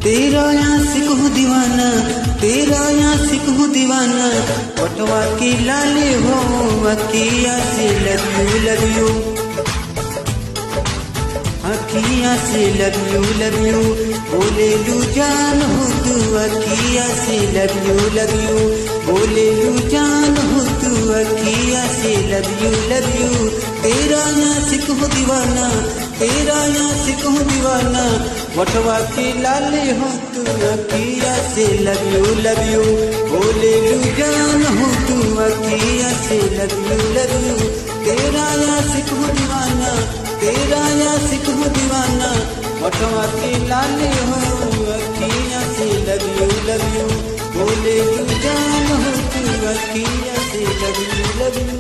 तेरा आशिक हूँ दीवाना, तेरा आशिक हूँ दीवाना। पटवा की लाली हो अखिया से लव यू, अखिया से लव यू। बोले लू जान हो तू अखिया से लव यू। बोले लू जान हो तू अखिया से लव यू। तेरा आशिक हूँ दीवाना, तेरा आशिक हूँ दीवाना। वटवा की लाली हो तू अखिया से लव यू। बोले लू जान हो तू अखिया से लव यू। तेरा आशिक हूँ दीवाना, तेरा आशिक हूँ दीवाना। वटवा की लाली हो अखिया से लव यू। बोले लू जान हो तू अखिया से लव यू।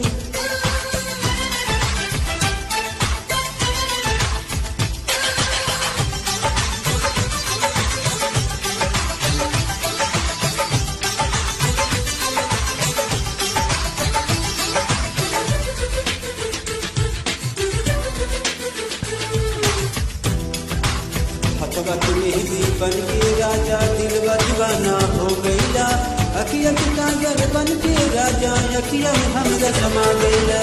हथवा मेहंदी बन के राजा दिल दीवाना हो गईला। अखिया की काजल बन के राजा अखिया में हमरा समा गईला।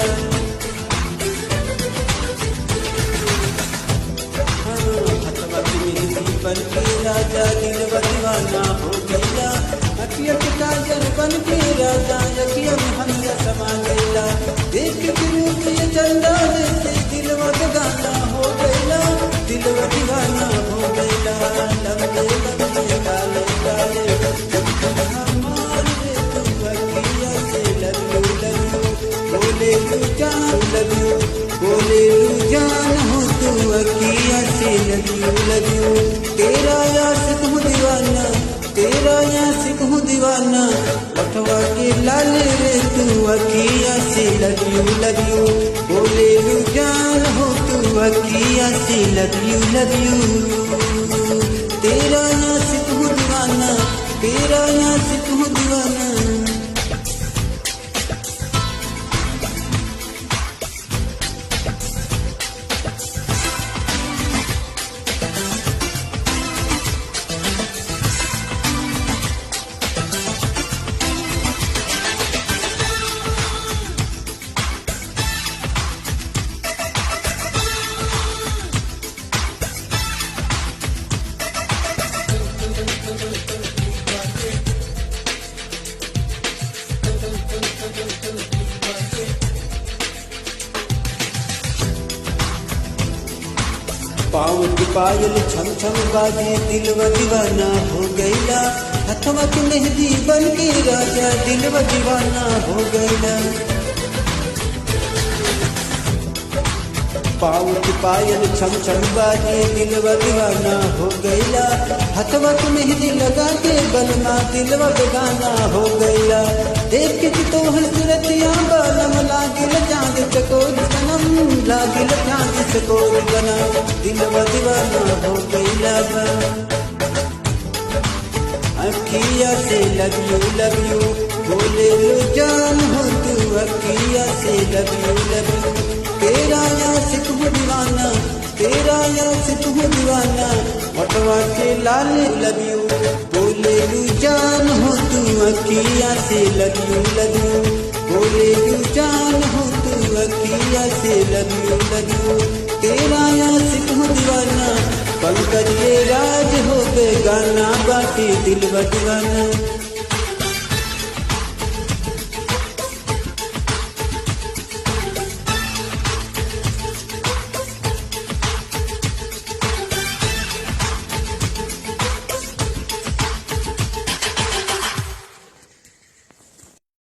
हथवा मेहंदी बन के राजा दिल दीवाना हो गईला। अखिया की काजल बन के राजा अखिया में हमरा समा गईला। देख के रूप ये चंदा से दिलवा दीवाना हो गईला, दिलवा दीवाना हो गईला। लंबे लंबे काले काले हमारे तू अखिया से लव यू। बोले लू जान लव यू, बोले लू जान हो तू अखिया से लव यू। तेरा आशिक हूँ दीवाना, तेरा आशिक हूँ दीवाना। वटवा के लाल रे तू अखिया से लव यू। बोले लू जान हो तू अखिया से लव यू। तेरा आशिक हूँ दीवाना, तेरा आशिक हूँ दीवाना। पाँव की पायल छम छम बाजे दिलवा दीवाना हो गईला। हथवा की मेहंदी बन के राजा दिलवा दीवाना हो गईला। पाँव की पायल छम छम बाजे दिलवा दीवाना हो गईला। हथवा की मेहंदी लगा के बलमा दिलवा बेगाना हो गईला। देख के तो हसरतिया बालम लागिल चांद चकोर सनम, लागिल चांद चकोर बना दिलवा दीवाना हो गईला। अखिया से लव यू। बोले लू जान हो तू अखिया से लव यू। तेरा आशिक हूँ दीवाना, तेरा आशिक हूँ दीवाना। वटवा के लाल लव यू। बोले लू जान हो तू अखिया से लव यू। बोले लू जान हो तू अखिया से लव यू। तेरा आशिक हूँ दीवाना। पंकज ये राज हो गए गाना बाकी दिल दीवाना।